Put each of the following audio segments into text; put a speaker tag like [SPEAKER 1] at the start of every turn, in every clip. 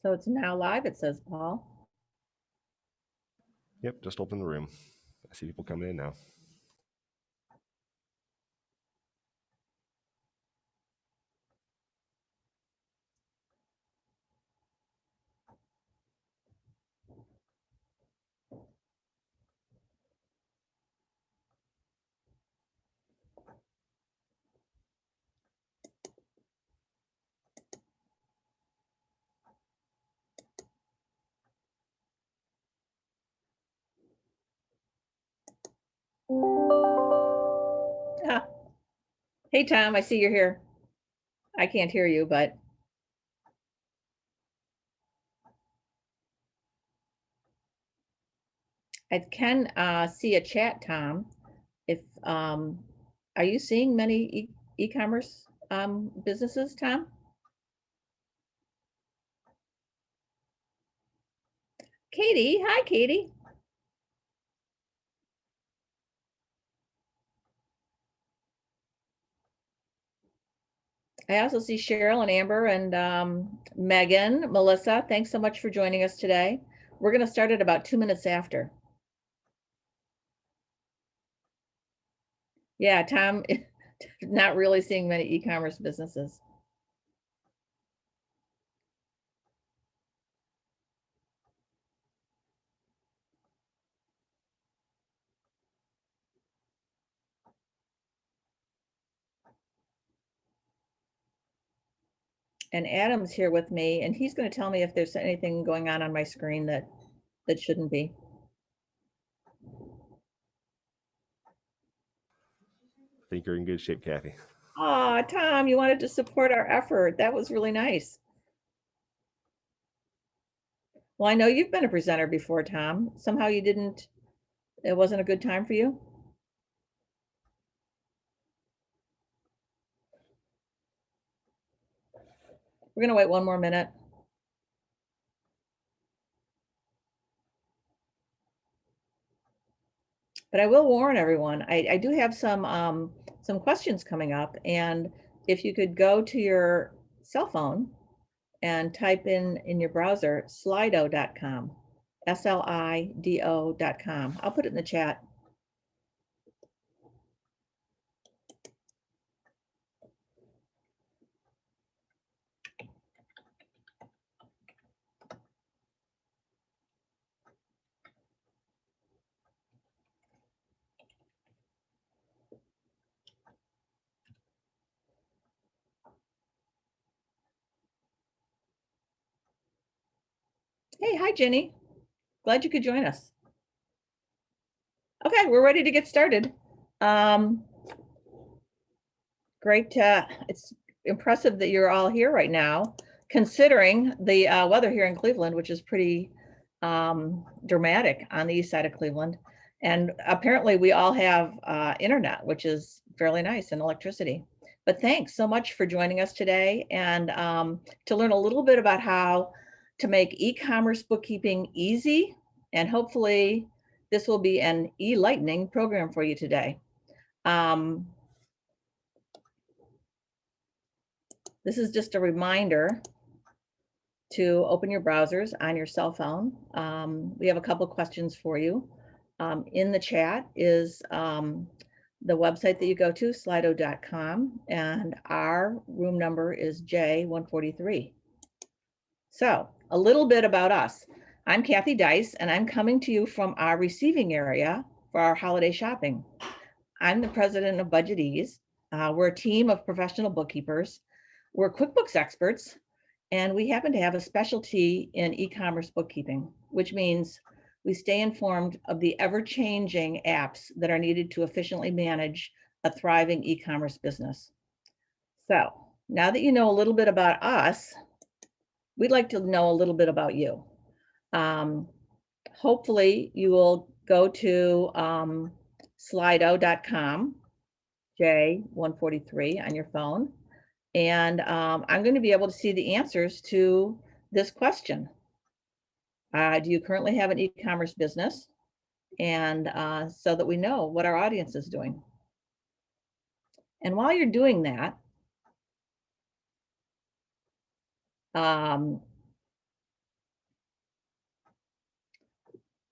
[SPEAKER 1] So it's now live, it says, Paul.
[SPEAKER 2] Yep, just open the room. I see people coming in now.
[SPEAKER 1] Ah. Hey, Tom, I see you're here. I can't hear you, but I can see a chat, Tom. If are you seeing many e-commerce businesses, Tom? Katie, hi, Katie. I also see Cheryl and Amber and Megan, Melissa. Thanks so much for joining us today. We're going to start at about 2 minutes after. Yeah, Tom, not really seeing many e-commerce businesses. And Adam's here with me, and he's going to tell me if there's anything going on my screen that shouldn't be.
[SPEAKER 2] I think you're in good shape, Kathy.
[SPEAKER 1] Aw, Tom, you wanted to support our effort. That was really nice. Well, I know you've been a presenter before, Tom. Somehow you didn't, it wasn't a good time for you? We're going to wait one more minute. But I will warn everyone, I do have some questions coming up, and if you could go to your cell phone and type in your browser slido.com, SLIDO.com. I'll put it in the chat. Hey, hi, Jenny. Glad you could join us. Okay, we're ready to get started. Great. It's impressive that you're all here right now, considering the weather here in Cleveland, which is pretty dramatic on the east side of Cleveland. And apparently we all have internet, which is fairly nice, and electricity. But thanks so much for joining us today, and to learn a little bit about how to make e-commerce bookkeeping easy. And hopefully this will be an eNightening program for you today. This is just a reminder to open your browsers on your cell phone. We have a couple questions for you. In the chat is the website that you go to, slido.com, and our room number is J143. So a little bit about us. I'm Kathy Dise, and I'm coming to you from our receiving area for our holiday shopping. I'm the president of BudgetEase. We're a team of professional bookkeepers. We're QuickBooks experts, and we happen to have a specialty in e-commerce bookkeeping, which means we stay informed of the ever-changing apps that are needed to efficiently manage a thriving e-commerce business. So now that you know a little bit about us, we'd like to know a little bit about you. Hopefully you will go to slido.com, J143 on your phone. And I'm going to be able to see the answers to this question. Do you currently have an e-commerce business? And so that we know what our audience is doing. And while you're doing that,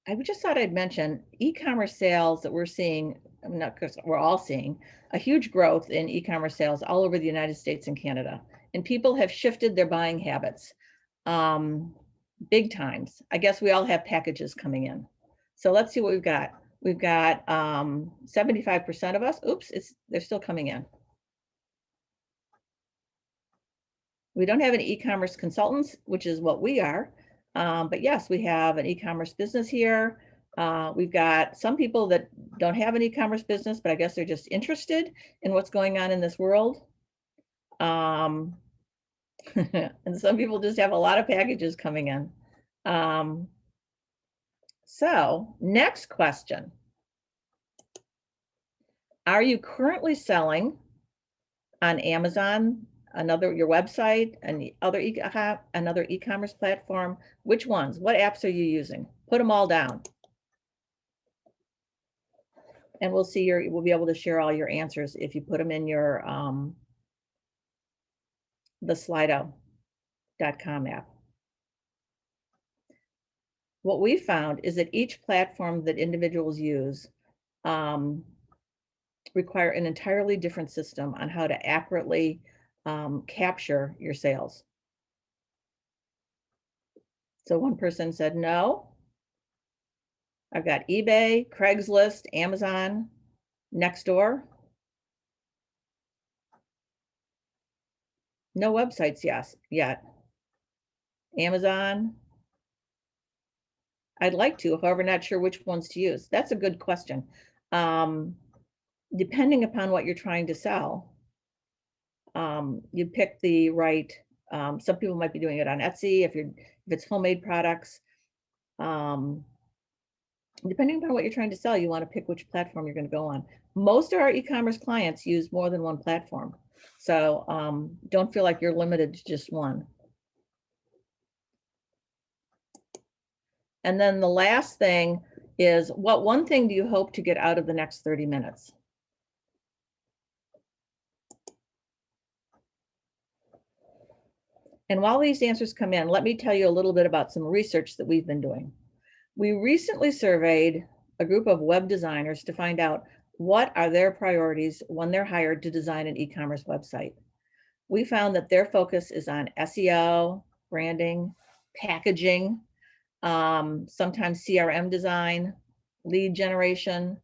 [SPEAKER 1] I just thought I'd mention e-commerce sales that we're seeing, not because we're all seeing a huge growth in e-commerce sales all over the United States and Canada. And people have shifted their buying habits big times. I guess we all have packages coming in. So let's see what we've got. We've got 75% of us. Oops, they're still coming in. We don't have any e-commerce consultants, which is what we are. But yes, we have an e-commerce business here. We've got some people that don't have an e-commerce business, but I guess they're just interested in what's going on in this world. And some people just have a lot of packages coming in. So next question. Are you currently selling on Amazon, your website, and another e-commerce platform? Which ones? What apps are you using? Put them all down. And we'll be able to share all your answers if you put them in your the Slido.com app. What we found is that each platform that individuals use require an entirely different system on how to accurately capture your sales. So one person said, no, I've got eBay, Craigslist, Amazon, Nextdoor. No websites yet. Amazon. I'd like to, however, not sure which ones to use. That's a good question. Depending upon what you're trying to sell, you pick the right, some people might be doing it on Etsy if it's homemade products. Depending upon what you're trying to sell, you want to pick which platform you're going to go on. Most of our e-commerce clients use more than one platform. So don't feel like you're limited to just one. And then the last thing is, what one thing do you hope to get out of the next 30 minutes? And while these answers come in, let me tell you a little bit about some research that we've been doing. We recently surveyed a group of web designers to find out what are their priorities when they're hired to design an e-commerce website. We found that their focus is on SEO, branding, packaging, sometimes CRM design, lead generation.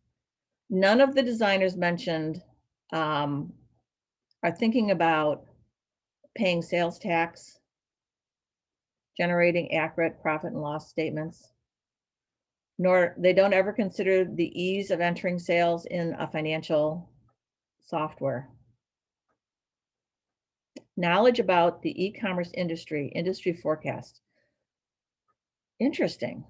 [SPEAKER 1] None of the designers mentioned are thinking about paying sales tax, generating accurate profit and loss statements, nor they don't ever consider the ease of entering sales in a financial software. Knowledge about the e-commerce industry forecast. Interesting.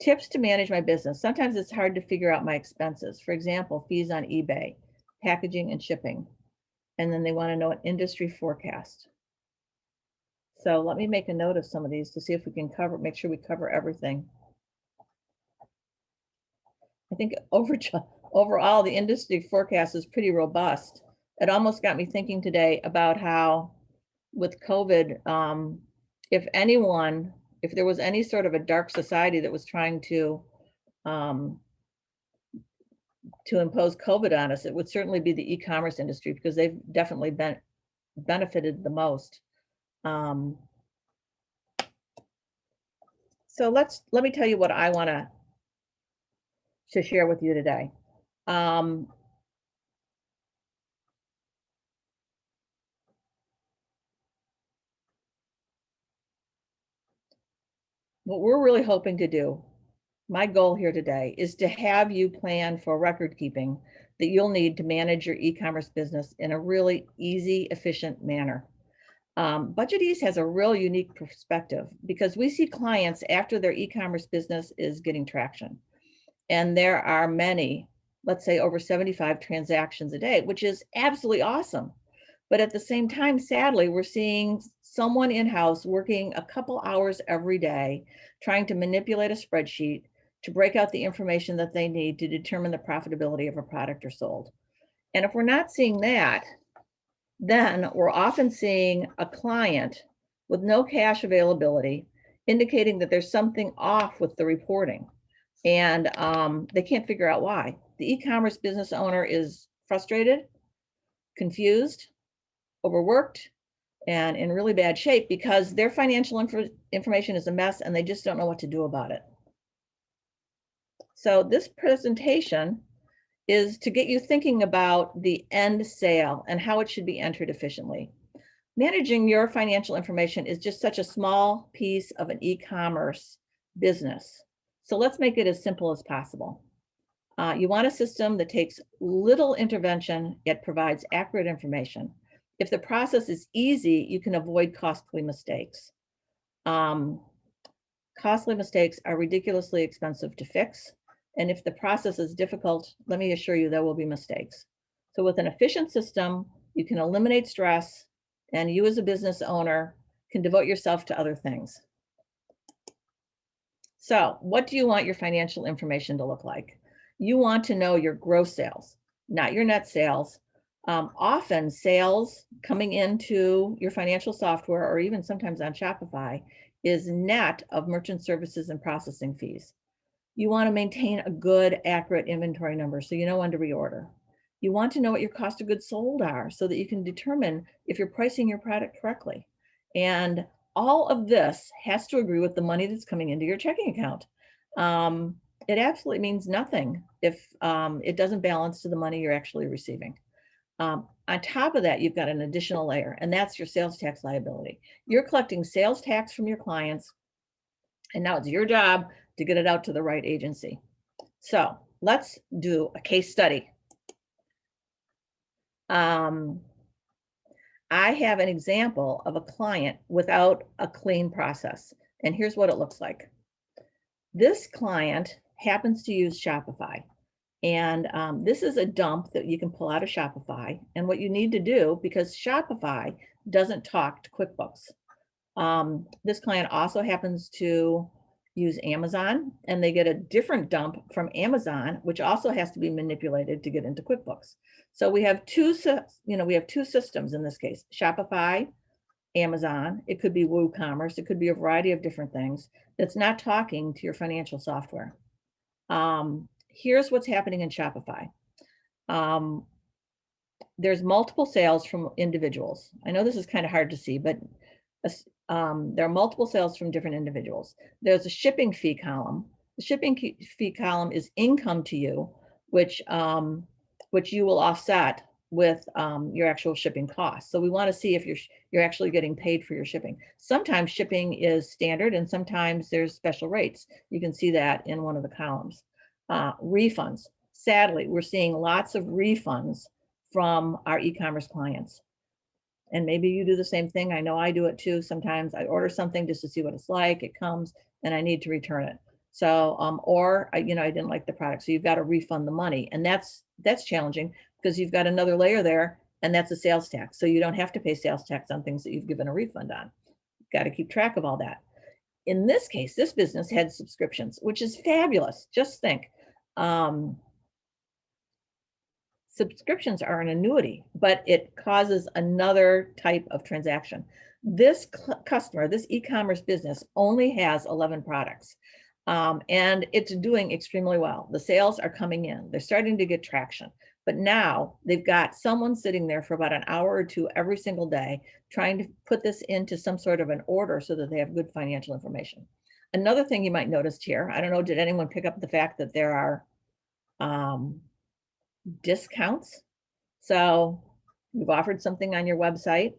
[SPEAKER 1] Tips to manage my business. Sometimes it's hard to figure out my expenses. For example, fees on eBay, packaging and shipping. And then they want to know an industry forecast. So let me make a note of some of these to see if we can make sure we cover everything. I think overall, the industry forecast is pretty robust. It almost got me thinking today about how with COVID, if there was any sort of a dark society that was trying to impose COVID on us, it would certainly be the e-commerce industry, because they've definitely benefited the most. So let me tell you what I want to share with you today. What we're really hoping to do, my goal here today, is to have you plan for record keeping that you'll need to manage your e-commerce business in a really easy, efficient manner. BudgetEase has a real unique perspective because we see clients after their e-commerce business is getting traction. And there are many, let's say over 75 transactions a day, which is absolutely awesome. But at the same time, sadly, we're seeing someone in-house working a couple hours every day, trying to manipulate a spreadsheet to break out the information that they need to determine the profitability of a product or sold. And if we're not seeing that, then we're often seeing a client with no cash availability indicating that there's something off with the reporting, and they can't figure out why. The e-commerce business owner is frustrated, confused, overworked, and in really bad shape because their financial information is a mess and they just don't know what to do about it. So this presentation is to get you thinking about the end sale and how it should be entered efficiently. Managing your financial information is just such a small piece of an e-commerce business. So let's make it as simple as possible. You want a system that takes little intervention, yet provides accurate information. If the process is easy, you can avoid costly mistakes. Costly mistakes are ridiculously expensive to fix. And if the process is difficult, let me assure you there will be mistakes. So with an efficient system, you can eliminate stress, and you as a business owner can devote yourself to other things. So what do you want your financial information to look like? You want to know your gross sales, not your net sales. Often sales coming into your financial software, or even sometimes on Shopify, is net of merchant services and processing fees. You want to maintain a good, accurate inventory number so you know when to reorder. You want to know what your cost of goods sold are so that you can determine if you're pricing your product correctly. And all of this has to agree with the money that's coming into your checking account. It absolutely means nothing if it doesn't balance to the money you're actually receiving. On top of that, you've got an additional layer, and that's your sales tax liability. You're collecting sales tax from your clients, and now it's your job to get it out to the right agency. So let's do a case study. I have an example of a client without a clean process, and here's what it looks like. This client happens to use Shopify. And this is a dump that you can pull out of Shopify. And what you need to do, because Shopify doesn't talk to QuickBooks. This client also happens to use Amazon, and they get a different dump from Amazon, which also has to be manipulated to get into QuickBooks. So we have two systems in this case: Shopify, Amazon. It could be WooCommerce. It could be a variety of different things that's not talking to your financial software. Here's what's happening in Shopify. There's multiple sales from individuals. I know this is kind of hard to see, but there are multiple sales from different individuals. There's a shipping fee column. The shipping fee column is income to you, which you will offset with your actual shipping costs. So we want to see if you're actually getting paid for your shipping. Sometimes shipping is standard, and sometimes there's special rates. You can see that in one of the columns. Refunds. Sadly, we're seeing lots of refunds from our e-commerce clients. And maybe you do the same thing. I know I do it too. Sometimes I order something just to see what it's like. It comes and I need to return it. So, or I didn't like the product. So you've got to refund the money. And that's challenging because you've got another layer there, and that's a sales tax. So you don't have to pay sales tax on things that you've given a refund on. You've got to keep track of all that. In this case, this business had subscriptions, which is fabulous. Just think. Subscriptions are an annuity, but it causes another type of transaction. This customer, this e-commerce business only has 11 products, and it's doing extremely well. The sales are coming in. They're starting to get traction. But now they've got someone sitting there for about an hour or two every single day trying to put this into some sort of an order so that they have good financial information. Another thing you might notice here, I don't know, did anyone pick up the fact that there are discounts? So you've offered something on your website,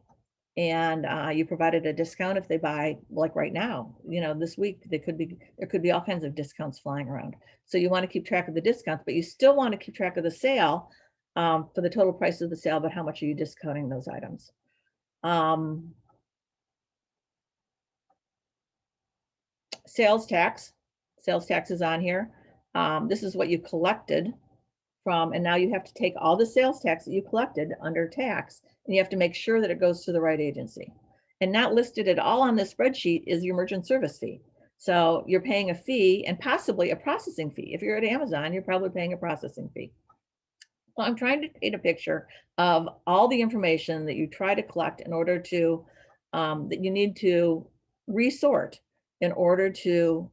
[SPEAKER 1] and you provided a discount if they buy, like right now, this week, there could be all kinds of discounts flying around. So you want to keep track of the discounts, but you still want to keep track of the sale for the total price of the sale, but how much are you discounting those items? Sales tax is on here. This is what you collected from, and now you have to take all the sales tax that you collected under tax, and you have to make sure that it goes to the right agency. And not listed at all on this spreadsheet is your merchant service fee. So you're paying a fee and possibly a processing fee. If you're at Amazon, you're probably paying a processing fee. Well, I'm trying to paint a picture of all the information that you try to collect in order to, that you need to resort in order to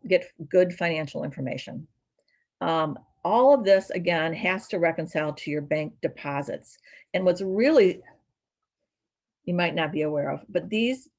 [SPEAKER 1] get good financial information. All of this, again, has to reconcile to your bank deposits. And what's really, you might not be aware of, but these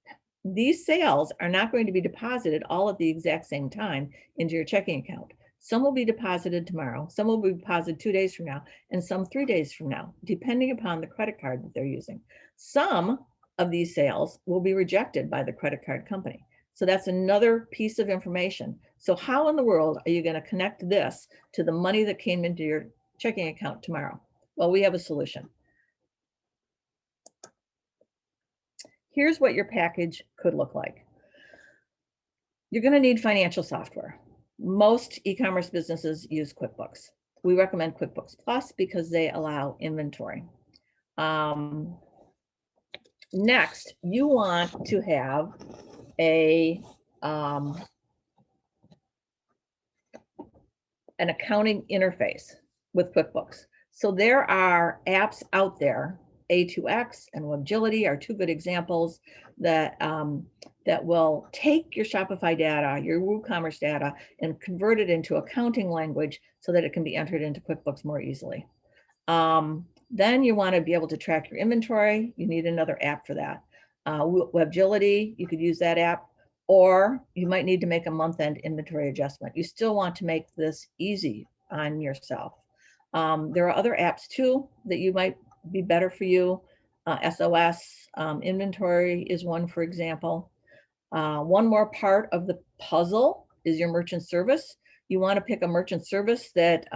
[SPEAKER 1] sales are not going to be deposited all at the exact same time into your checking account. Some will be deposited tomorrow, some will be deposited 2 days from now, and some 3 days from now, depending upon the credit card that they're using. Some of these sales will be rejected by the credit card company. So that's another piece of information. So how in the world are you going to connect this to the money that came into your checking account tomorrow? Well, we have a solution. Here's what your package could look like. You're going to need financial software. Most e-commerce businesses use QuickBooks. We recommend QuickBooks Plus because they allow inventory. Next, you want to have an accounting interface with QuickBooks. So there are apps out there. A2X and Webgility are two good examples that that will take your Shopify data, your WooCommerce data, and convert it into accounting language so that it can be entered into QuickBooks more easily. Then you want to be able to track your inventory. You need another app for that. Webgility, you could use that app, or you might need to make a month-end inventory adjustment. You still want to make this easy on yourself. There are other apps too that you might be better for you. SOS inventory is one, for example. One more part of the puzzle is your merchant service. You want to pick a merchant service that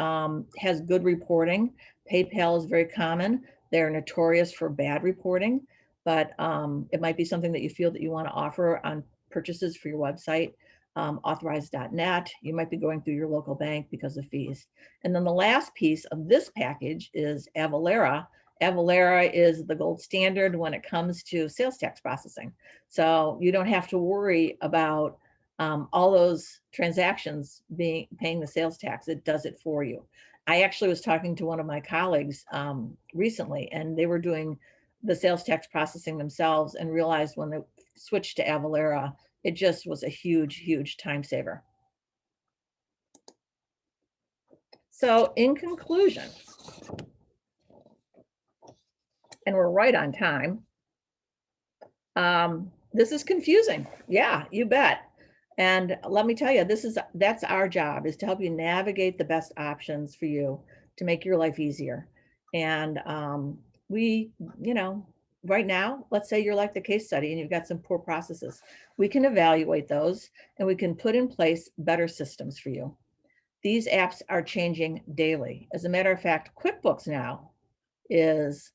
[SPEAKER 1] has good reporting. PayPal is very common. They're notorious for bad reporting, but it might be something that you feel that you want to offer on purchases for your website. Authorized.net, you might be going through your local bank because of fees. And then the last piece of this package is Avalara. Avalara is the gold standard when it comes to sales tax processing. So you don't have to worry about all those transactions paying the sales tax. It does it for you. I actually was talking to one of my colleagues recently, and they were doing the sales tax processing themselves and realized when they switched to Avalara, it just was a huge, huge time saver. So in conclusion, and we're right on time, this is confusing. Yeah, you bet. And let me tell you, that's our job, is to help you navigate the best options for you to make your life easier. And we, right now, let's say you're like the case study and you've got some poor processes. We can evaluate those and we can put in place better systems for you. These apps are changing daily. As a matter of fact, QuickBooks now is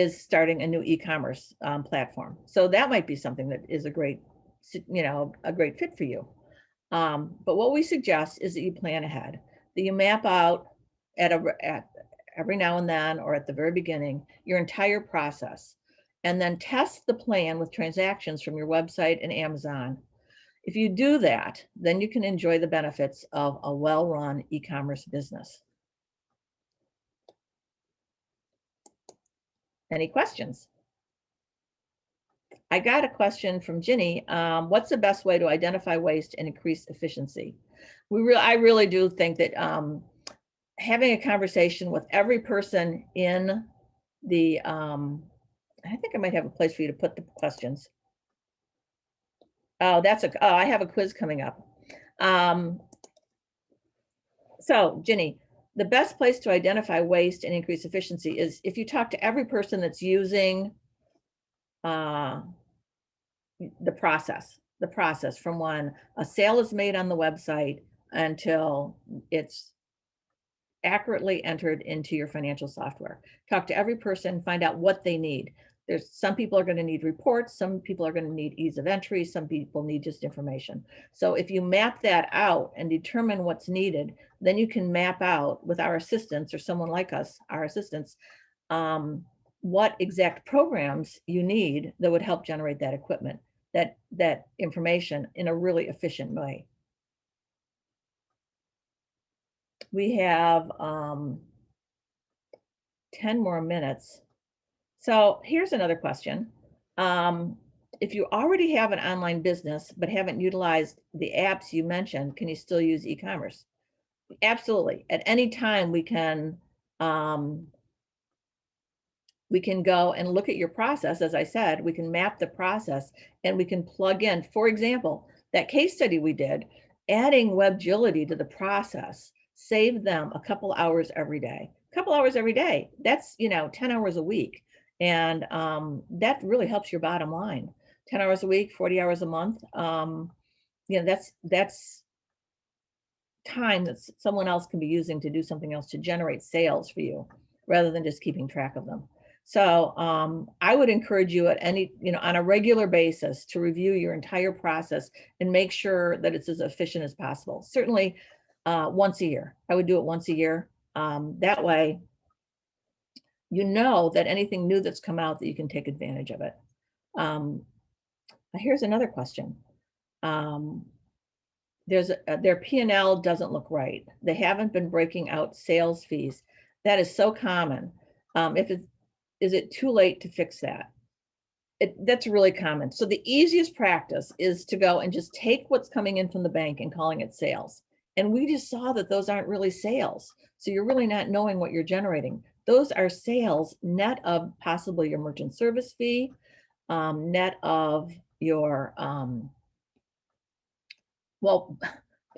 [SPEAKER 1] starting a new e-commerce platform. So that might be something that is a great fit for you. But what we suggest is that you plan ahead, that you map out at every now and then, or at the very beginning, your entire process, and then test the plan with transactions from your website and Amazon. If you do that, then you can enjoy the benefits of a well-run e-commerce business. Any questions? I got a question from Ginny. What's the best way to identify waste and increase efficiency? I really do think that having a conversation with every person in the, I think I might have a place for you to put the questions. Oh, I have a quiz coming up. So Ginny, the best place to identify waste and increase efficiency is if you talk to every person that's using the process from when a sale is made on the website until it's accurately entered into your financial software. Talk to every person, find out what they need. There's some people are going to need reports, some people are going to need ease of entry, some people need just information. So if you map that out and determine what's needed, then you can map out with our assistants or someone like us, our assistants, what exact programs you need that would help generate that equipment, that information in a really efficient way. We have 10 more minutes. So here's another question. If you already have an online business but haven't utilized the apps you mentioned, can you still use e-commerce? Absolutely. At any time we can go and look at your process. As I said, we can map the process and we can plug in, for example, that case study we did, adding WebGility to the process saved them a couple hours every day. A couple hours every day, that's 10 hours a week. And that really helps your bottom line. 10 hours a week, 40 hours a month. That's time that someone else can be using to do something else to generate sales for you rather than just keeping track of them. So I would encourage you at on a regular basis to review your entire process and make sure that it's as efficient as possible. Certainly once a year. I would do it once a year. That way, you know that anything new that's come out that you can take advantage of it. Here's another question. Their P&L doesn't look right. They haven't been breaking out sales fees. That is so common. Is it too late to fix that? That's really common. So the easiest practice is to go and just take what's coming in from the bank and calling it sales. And we just saw that those aren't really sales. So you're really not knowing what you're generating. Those are sales net of possibly your merchant service fee, net of your, well,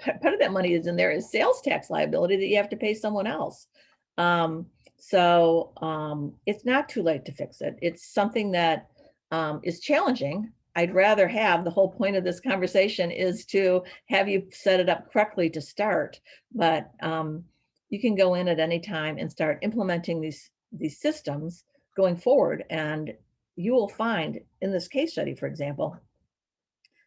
[SPEAKER 1] part of that money is in there is sales tax liability that you have to pay someone else. So it's not too late to fix it. It's something that is challenging. I'd rather have, the whole point of this conversation is to have you set it up correctly to start, but you can go in at any time and start implementing these systems going forward. And you will find in this case study, for example,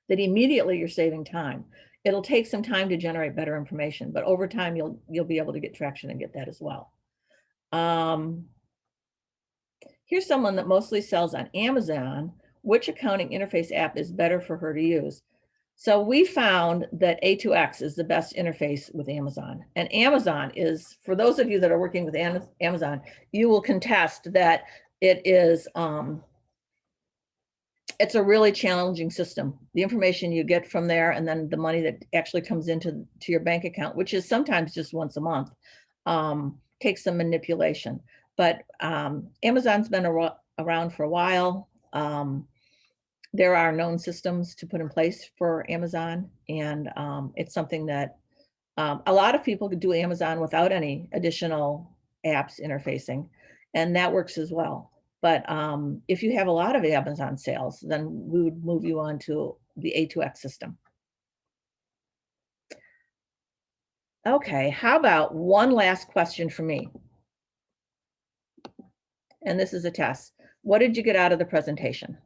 [SPEAKER 1] that immediately you're saving time. It'll take some time to generate better information, but over time you'll be able to get traction and get that as well. Here's someone that mostly sells on Amazon. Which accounting interface app is better for her to use? So we found that A2X is the best interface with Amazon. And Amazon is, for those of you that are working with Amazon, you will contest that it is, it's a really challenging system. The information you get from there and then the money that actually comes into your bank account, which is sometimes just once a month, takes some manipulation. But Amazon's been around for a while. There are known systems to put in place for Amazon, and it's something that a lot of people could do Amazon without any additional apps interfacing, and that works as well. But if you have a lot of Amazon sales, then we would move you on to the A2X system. Okay, how about one last question for me? And this is a test. What did you get out of the presentation?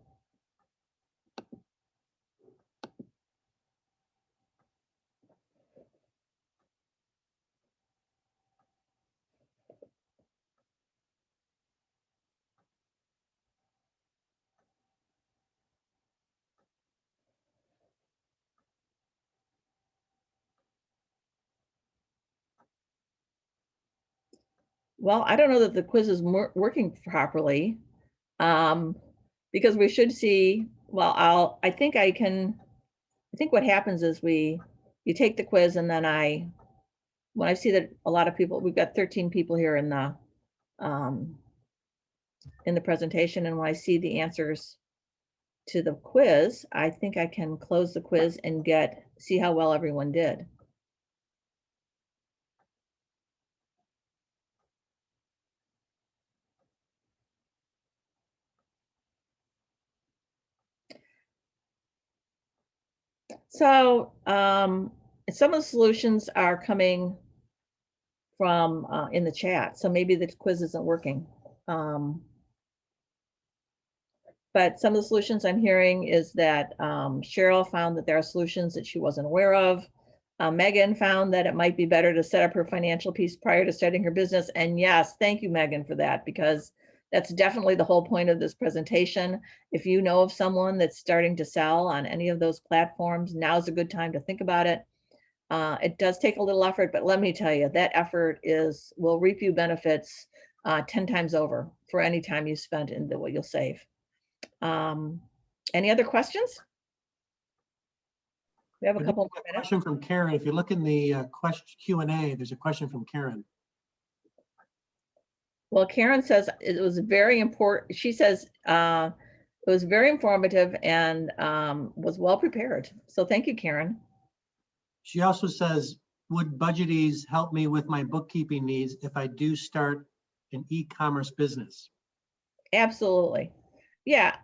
[SPEAKER 1] Well, I don't know that the quiz is working properly because we should see, well, I think what happens is you take the quiz and then when I see that a lot of people, we've got 13 people here in the presentation, and when I see the answers to the quiz, I think I can close the quiz and see how well everyone did. So some of the solutions are coming from in the chat, so maybe the quiz isn't working. But some of the solutions I'm hearing is that Cheryl found that there are solutions that she wasn't aware of. Megan found that it might be better to set up her financial piece prior to starting her business. And yes, thank you, Megan, for that, because that's definitely the whole point of this presentation. If you know of someone that's starting to sell on any of those platforms, now's a good time to think about it. It does take a little effort, but let me tell you, that effort will reap you benefits 10 times over for any time you spent in what you'll save. Any other questions? We have a
[SPEAKER 3] I think
[SPEAKER 1] couple
[SPEAKER 3] we
[SPEAKER 1] more
[SPEAKER 3] got a
[SPEAKER 1] minutes.
[SPEAKER 3] question from Karen. If you look in the question Q&A, there's a question from Karen.
[SPEAKER 1] Well, Karen says it was very important. She says it was very informative and was well prepared. So thank you, Karen.
[SPEAKER 3] She also says, would BudgetEase help me with my bookkeeping needs if I do start an e-commerce business?
[SPEAKER 1] Absolutely. Yeah.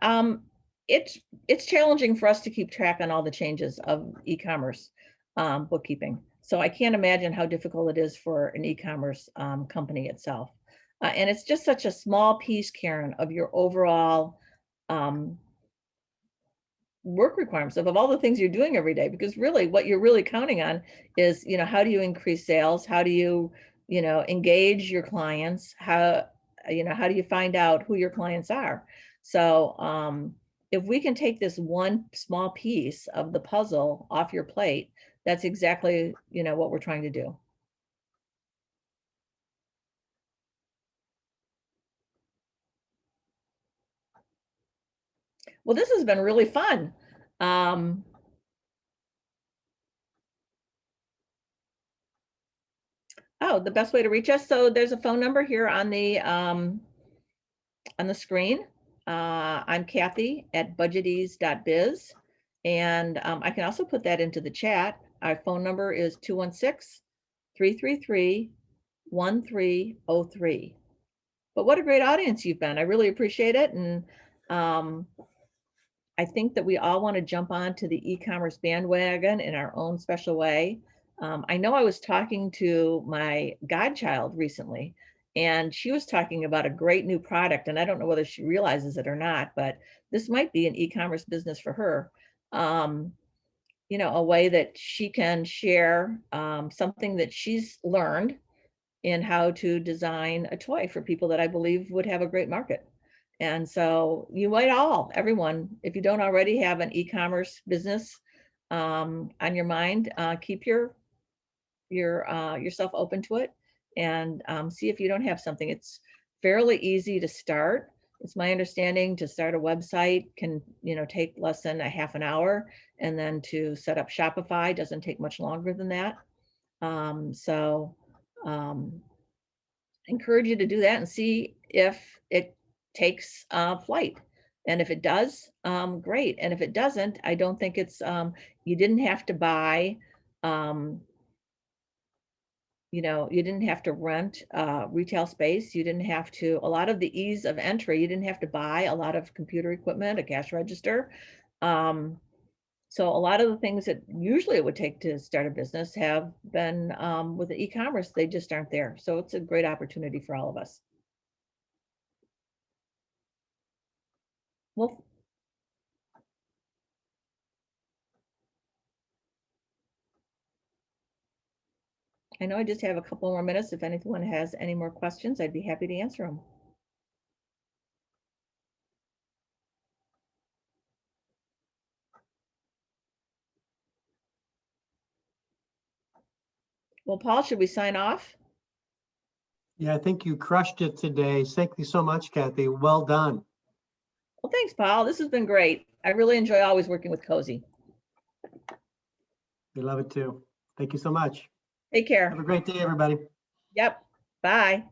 [SPEAKER 1] It's challenging for us to keep track on all the changes of e-commerce bookkeeping. So I can't imagine how difficult it is for an e-commerce company itself. And it's just such a small piece, Karen, of your overall work requirements of all the things you're doing every day, because really what you're really counting on is, how do you increase sales? How do you, engage your clients? How do you find out who your clients are? So if we can take this one small piece of the puzzle off your plate, that's exactly, what we're trying to do. Well, this has been really fun. Oh, the best way to reach us. So there's a phone number here on the screen. I'm Kathy at budgetease.biz. And I can also put that into the chat. Our phone number is 216-333-1303. But what a great audience you've been. I really appreciate it. And I think that we all want to jump onto the e-commerce bandwagon in our own special way. I know I was talking to my godchild recently, and she was talking about a great new product, and I don't know whether she realizes it or not, but this might be an e-commerce business for her. A way that she can share something that she's learned in how to design a toy for people that I believe would have a great market. And so you might everyone, if you don't already have an e-commerce business on your mind, keep yourself open to it and see if you don't have something. It's fairly easy to start. It's my understanding to start a website can, take less than a half an hour, and then to set up Shopify doesn't take much longer than that. Encourage you to do that and see if it takes flight. And if it does, great. And if it doesn't, I don't think it's, you didn't have to buy, you didn't have to rent retail space. You didn't have to, a lot of the ease of entry, you didn't have to buy a lot of computer equipment, a cash register. So a lot of the things that usually it would take to start a business have been with the e-commerce, they just aren't there. So it's a great opportunity for all of us. Well, I know I just have a couple more minutes. If anyone has any more questions, I'd be happy to answer them. Well, Paul, should we sign off?
[SPEAKER 3] Yeah, I think you crushed it today. Thank you so much, Kathy. Well done.
[SPEAKER 1] Well, thanks, Paul. This has been great. I really enjoy always working with Cozy.
[SPEAKER 3] We love it too. Thank you so much.
[SPEAKER 1] Take care.
[SPEAKER 3] Have a great day, everybody.
[SPEAKER 1] Yep. Bye.